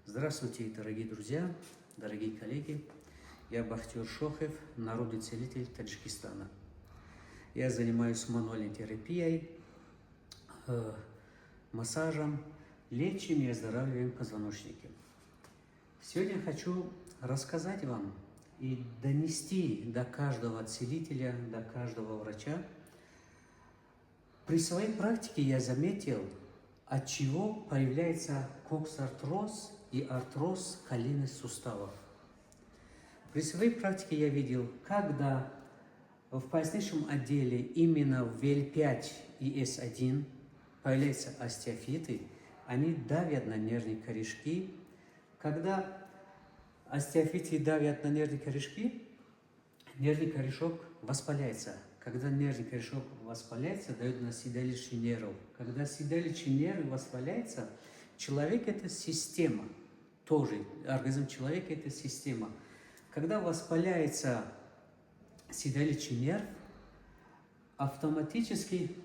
Здравствуйте, дорогие друзья, дорогие коллеги. Я Бахтиер Шохев, народный целитель Таджикистана. Я занимаюсь мануальной терапией, массажем, лечим и оздоравливаем позвоночники. Сегодня хочу рассказать вам и донести до каждого целителя, до каждого врача. При своей практике я заметил, от чего появляется коксартроз и артроз коленных суставов. При своей практике я видел, когда в поясничном отделе именно в L5 и S1 появляются остеофиты, они давят на нервные корешки. Когда остеофиты давят на нервные корешки, нервный корешок воспаляется. Когда нервный корешок воспаляется, дает на седалищный нерв. Когда седалищный нерв воспаляется, человек – это система. Тоже организм человека – это система. Когда воспаляется седалищный нерв, автоматически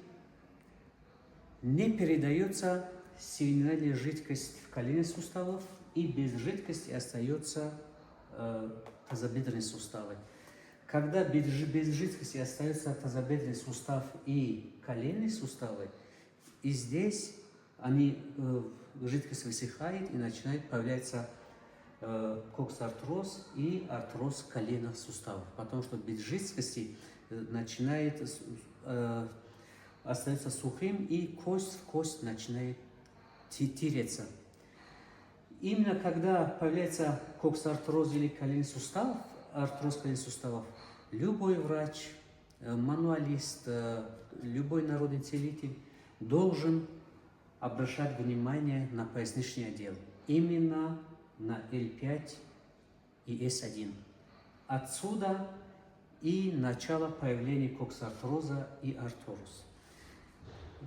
не передается сигнальная жидкость в коленных суставах, и без жидкости остается тазобедренные суставы. Когда без жидкости остается тазобедренный сустав и коленные суставы, и здесь жидкость высыхает и начинает появляться коксартроз и артроз коленных суставов. Потому что без жидкости начинает остается сухим, и кость в кость начинает тереться. Именно когда появляется коксартроз или коленный сустав, артроз коленных суставов, любой врач, мануалист, любой народный целитель должен обращать внимание на поясничный отдел, именно на L5 и S1. Отсюда и начало появления коксартроза и артроза.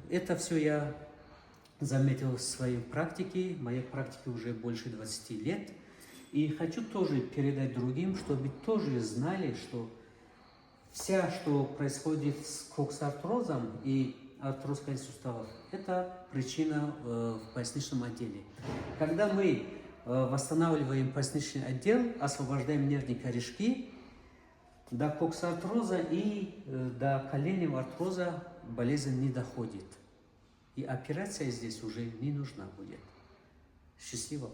Это все я заметил в своей практике. Моей практике уже больше 20 лет. И хочу тоже передать другим, чтобы тоже знали, что все, что происходит с коксартрозом и артроз коленных суставов, это причина в поясничном отделе. Когда мы восстанавливаем поясничный отдел, освобождаем нервные корешки, до коксартроза и до коленного артроза болезнь не доходит. И операция здесь уже не нужна будет. Счастливо!